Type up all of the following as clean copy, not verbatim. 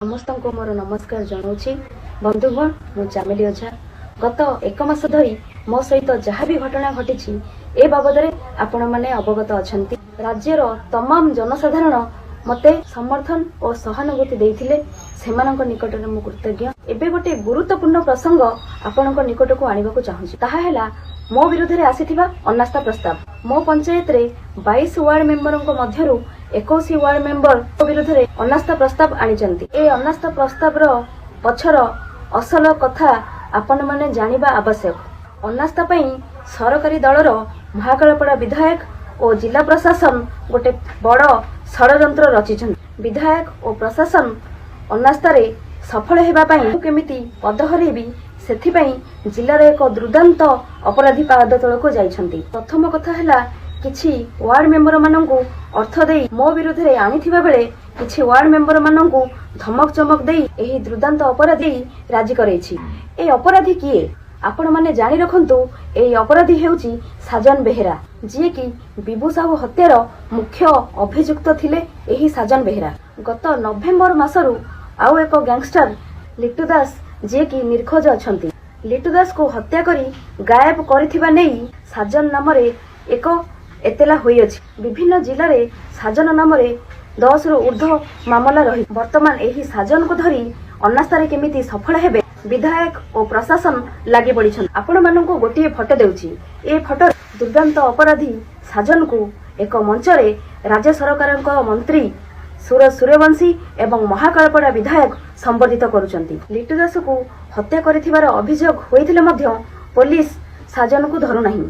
समस्त को मोर नमस्कार जनाऊँ बंधुगण मु चामेली ओझा गत एक मास धरी मो सहित जहाँ भी घटना घटी ए बाबद आपण मैंने अवगत अच्छा राज्यर तमाम जनसाधारण मते समर्थन और सहानुभूति देइथिले सेमानक निकट में मु कृतज्ञ। एबे गोटे गुरुत्वपूर्ण प्रसंग आपण निकट को आनिबा को चाहूँ ताहा हैला मो विरोध में आसीथिबा अनास्था प्रस्ताव। मो पंचायत रे 22 वार्ड मेंबर मध्यरु 21 वार्ड मेंबर विरोध में अनास्था प्रस्ताव आनिचंती। ए अनास्था प्रस्ताव रो पछर असल कथा आपण माने जानिबा आवश्यक। अनास्था पई सरकारी दलर महाकालपड़ा विधायक और जिला प्रशासन गोटे बड़ षड्यंत्र रचिछन। विधायक और प्रशासन अनास्था रे सफल हेबा पई केमिति पद हरेबी सेथिपई जिल्लार एक दुर्दांत अपराधी पाद तल को जाइछंती। प्रथम कथा हैला किछि वार्ड मेंबर मानंकु अर्थ देई मो विरोध रे आनिथिबा बेले किछि वार्ड मेंबर मानंकु धमक चमक देई एही दुर्दांत अपराधी राजी करैछि। ए अपराधी किए आपण माने जानि रखंतु। ए अपराधी हेउछि साजन बेहेरा जे कि बिबु साहू हत्यार मुख्य अभियुक्त थिले। एही साजन बेहेरा गत नवेम्बर मासरु आउ एक गैंगस्टर लिट्टू दास जे कि निर्खोज अछंती। लिट्टू दास को हत्या करी गायब करिथिबा नेई साजन नाम रे एक एतेला होई अछि। विभिन्न जिल्ला रे साजन नाम रे 10 रु ऊर्ध्व मामला रही। वर्तमान एही साजन को धरी अनास्था रे केमिति सफल हेबे विधायक और प्रशासन लागि पड़िछन। आपण माननकु गोटिए फोटो देउछि। ए फोटो दुर्दांत अपराधी साजन को एक मंच रे राज्य सरकारक मंत्री सूरज सूर्यवंशी एवं महाकालपड़ा विधायक संबोधित करुचंती। लिट्टू दास को हत्या करिथिबार अभियोग होइथिले मध्य पुलिस साजन को धरु नाही।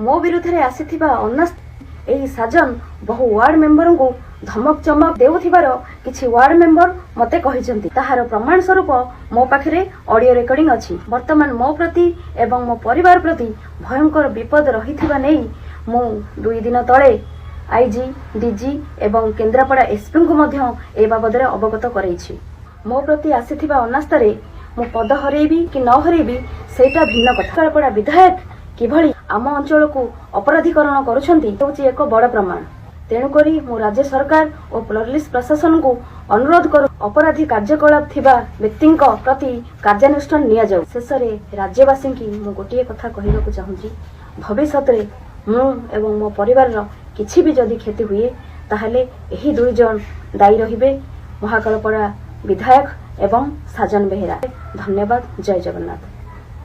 मो विरुद्ध रे आसीथिबा अनास्था एही साजन बहु वार्ड मेंबर को धमक चमक देउथिबार किछि वार्ड मेंबर मते कहिसंती। ताहार प्रमाण स्वरूप मो पाखरे ऑडियो रेकॉर्डिंग अछि। वर्तमान मो प्रति एवं मो परिवार प्रति भयंकर विपद रहिथिबा नै मो 2 दिन तळे आईजी डीजी एवं केन्द्रापड़ा एसपी को मध्य ए बाबद अवगत करैछि। मो प्रति आसीथिबा अनास्था रे मो पद हरेबी कि न हरेबी सेटा भिन्न कथा। केन्द्रापड़ा विधायक किभଳି आम अंचल को अपराधीकरण करुछंती हेउछि एक बड़ प्रमाण। तेणुकरी मो राज्य सरकार और पुलिस प्रशासन को अनुरोध करू अपराधी कार्यकलाप थिबा व्यक्ति प्रति कार्यानुष्ठान निया जाऊ। शेष रे राज्यवासी की मो गोटिए कथा कहिबाकू चाहूँगी भविष्य रे मु एवं मो परिवार किछि भी जदि क्षति हुए ताहले एही 2 जन दायी रहिबे महाकालपड़ा विधायक एवं साजन बेहेरा। धन्यवाद। जय जगन्नाथ।